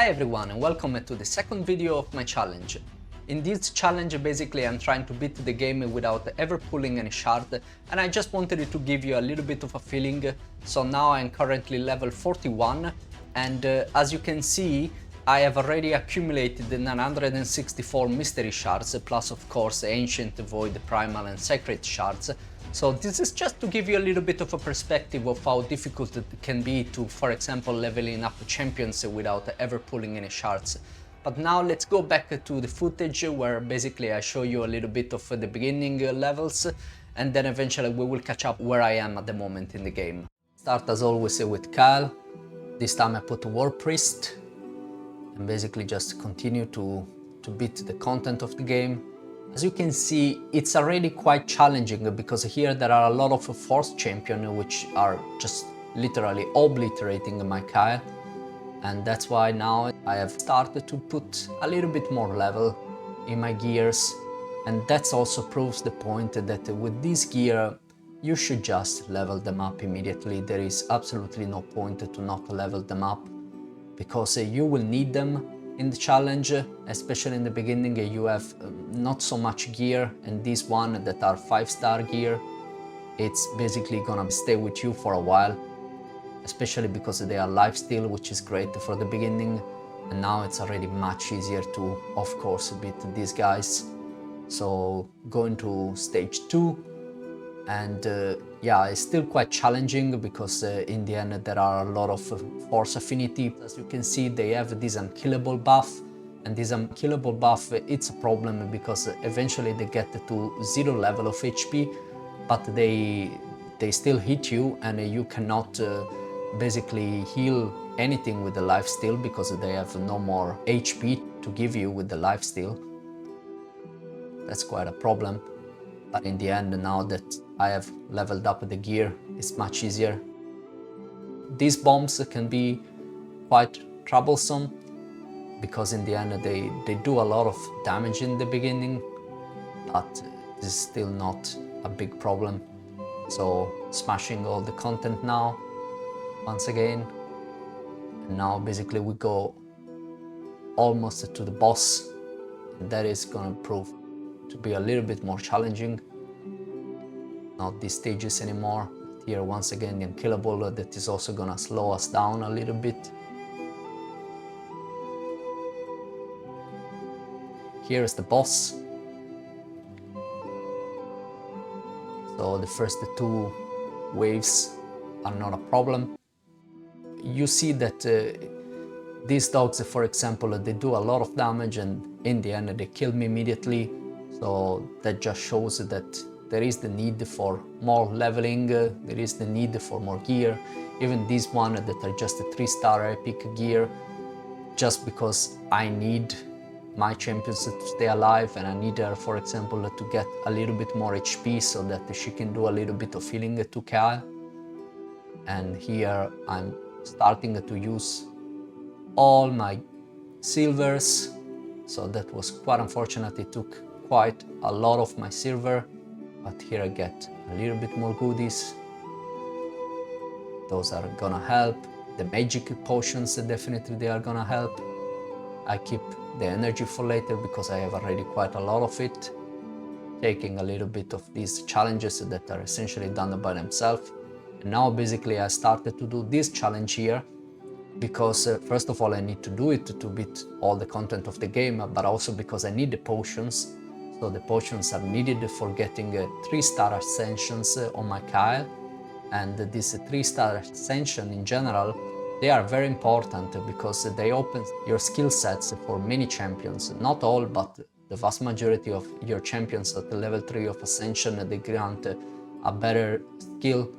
Hi everyone and welcome to the second video of my challenge. In this challenge basically I'm trying to beat the game without ever pulling any shard, and I just wanted to give you a little bit of a feeling. So now I'm currently level 41 and as you can see I have already accumulated 964 mystery shards plus of course ancient, void, primal and sacred shards. So this is just to give you a little bit of a perspective of how difficult it can be to, for example, leveling up champions without ever pulling any shards. But now let's go back to the footage where basically I show you a little bit of the beginning levels, and then eventually we will catch up where I am at the moment in the game. Start as always with Kyle. This time I put War Priest and basically just continue to beat the content of the game. As you can see, it's already quite challenging because here there are a lot of force champions which are just literally obliterating my Kyle, and that's why now I have started to put a little bit more level in my gears, and that also proves the point that with this gear you should just level them up immediately. There is absolutely no point to not level them up because you will need them in the challenge, especially in the beginning. You have not so much gear, and this one that are 5-star gear, it's basically gonna stay with you for a while, especially because they are lifesteal, which is great for the beginning. And now it's already much easier to, of course, beat these guys. So going to stage 2, and yeah, it's still quite challenging because in the end there are a lot of force affinity. As you can see, they have this unkillable buff, and this unkillable buff, it's a problem because eventually they get to 0 level of HP, but they still hit you, and you cannot basically heal anything with the lifesteal because they have no more HP to give you with the lifesteal. That's quite a problem. But in the end, now that I have leveled up the gear, it's much easier. These bombs can be quite troublesome because in the end they do a lot of damage in the beginning, but this is still not a big problem. So smashing all the content now, once again. And now basically we go almost to the boss, and that is gonna prove to be a little bit more challenging. Not these stages anymore. Here once again the unkillable, that is also gonna slow us down a little bit. Here is the boss. So the first 2 waves are not a problem. You see that these dogs, for example, they do a lot of damage, and in the end they kill me immediately. So that just shows that there is the need for more leveling, there is the need for more gear. Even this one that are just a 3-star epic gear, just because I need my champions to stay alive, and I need her, for example, to get a little bit more HP so that she can do a little bit of healing to Kyle. And here I'm starting to use all my silvers, so that was quite unfortunate. It took quite a lot of my silver, but here I get a little bit more goodies. Those are gonna help. The magic potions, definitely they are gonna help. I keep the energy for later because I have already quite a lot of it, taking a little bit of these challenges that are essentially done by themselves. And now basically I started to do this challenge here because first of all I need to do it to beat all the content of the game, but also because I need the potions. So the potions are needed for getting 3-star ascensions on my Kyle, and this 3-star ascension in general, they are very important because they open your skill sets for many champions. Not all, but the vast majority of your champions at the level 3 of ascension, they grant a better skill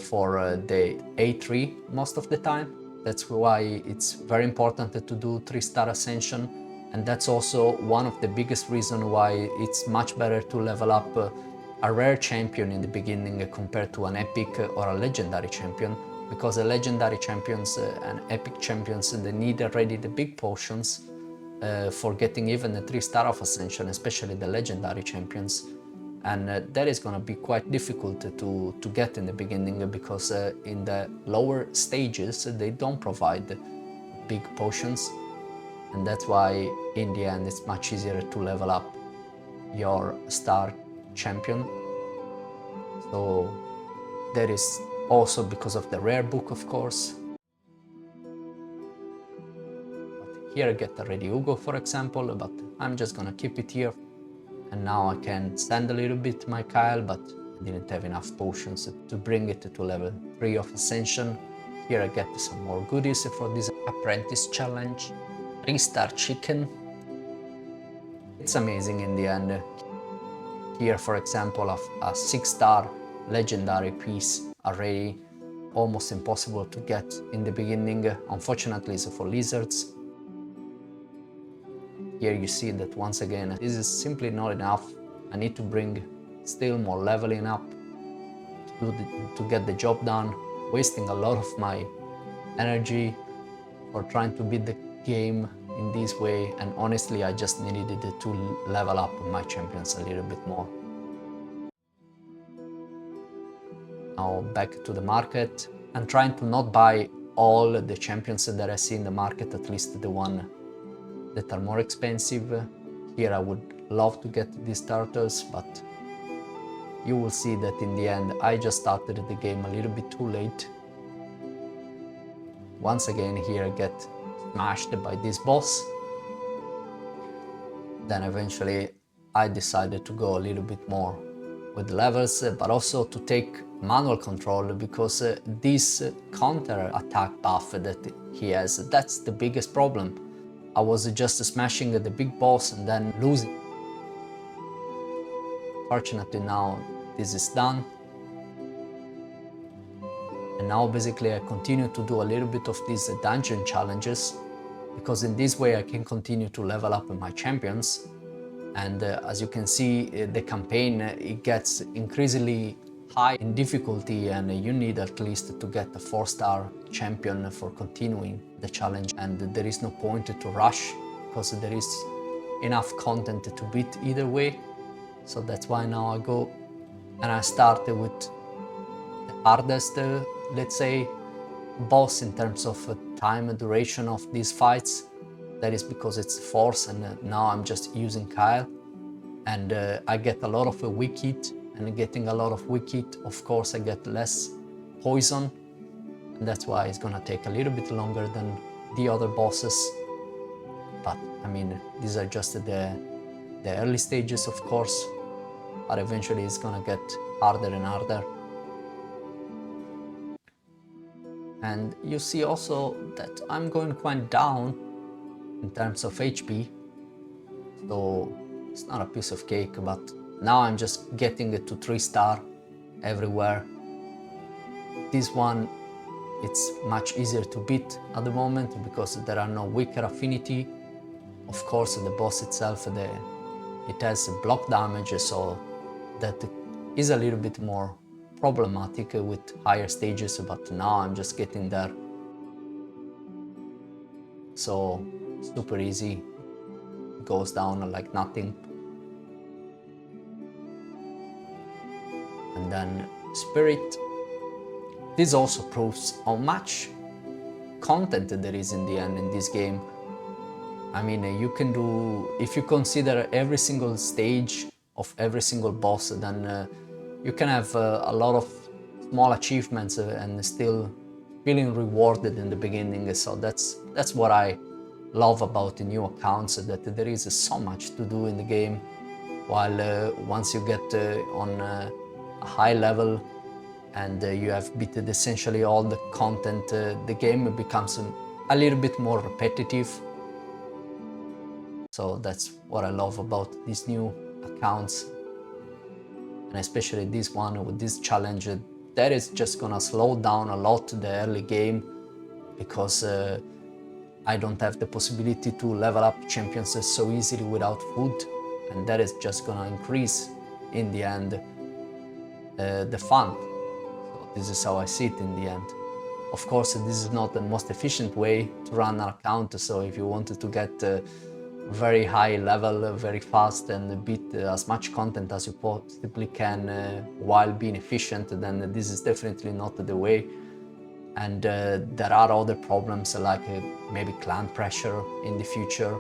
for the A3 most of the time. That's why it's very important to do 3-star ascension. And that's also one of the biggest reasons why it's much better to level up a rare champion in the beginning compared to an epic or a legendary champion, because the legendary champions and epic champions, they need already the big potions for getting even a 3-star of ascension, especially the legendary champions. And that is going to be quite difficult to get in the beginning because in the lower stages they don't provide big potions. And that's why in the end it's much easier to level up your star champion. So that is also because of the rare book, of course. But here I get already Hugo, for example, but I'm just gonna keep it here. And now I can stand a little bit my Kyle, but I didn't have enough potions to bring it to level 3 of Ascension. Here I get some more goodies for this apprentice challenge. 3-star chicken. It's amazing in the end. Here, for example, a 6-star legendary piece already almost impossible to get in the beginning. Unfortunately, it's for lizards. Here you see that once again, this is simply not enough. I need to bring still more leveling up to get the job done, wasting a lot of my energy for trying to beat the game in this way, and honestly I just needed to level up my champions a little bit more. Now back to the market. I'm trying to not buy all the champions that I see in the market, at least the one that are more expensive. Here I would love to get these starters, but you will see that in the end I just started the game a little bit too late. Once again here I get smashed by this boss. Then eventually I decided to go a little bit more with levels, but also to take manual control, because this counter attack buff that he has, that's the biggest problem. I was just smashing the big boss and then losing. Fortunately now this is done. And now basically I continue to do a little bit of these dungeon challenges, because in this way I can continue to level up my champions. And as you can see, the campaign, it gets increasingly high in difficulty, and you need at least to get a 4-star champion for continuing the challenge. And there is no point to rush, because there is enough content to beat either way. So that's why now I go and I start with the hardest, let's say, boss in terms of time and duration of these fights. That is because it's force, and now I'm just using Kyle, and I get a lot of weak hit, and getting a lot of weak hit, of course I get less poison, and that's why it's gonna take a little bit longer than the other bosses. But I mean, these are just the early stages, of course, but eventually it's gonna get harder and harder. And you see also that I'm going quite down in terms of HP, so it's not a piece of cake, but now I'm just getting it to 3-star everywhere. This one, it's much easier to beat at the moment because there are no weaker affinity. Of course, the boss itself, it has block damage, so that is a little bit more problematic with higher stages, but now I'm just getting there. So super easy, goes down like nothing. And then Spirit. This also proves how much content there is in the end in this game. I mean, you can do, if you consider every single stage of every single boss, then you can have a lot of small achievements and still feeling rewarded in the beginning. So that's what I love about the new accounts, that there is so much to do in the game, while once you get on a high level and you have beaten essentially all the content, the game becomes a little bit more repetitive. So that's what I love about these new accounts, and especially this one with this challenge, that is just gonna slow down a lot the early game, because I don't have the possibility to level up champions so easily without food, and that is just gonna increase in the end the fun. So this is how I see it in the end. Of course, this is not the most efficient way to run an account, so if you wanted to get very high level very fast and beat as much content as you possibly can while being efficient, then this is definitely not the way. and there are other problems like maybe clan pressure in the future.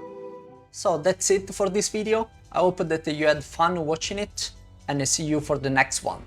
So that's it for this video. I hope that you had fun watching it, and I see you for the next one.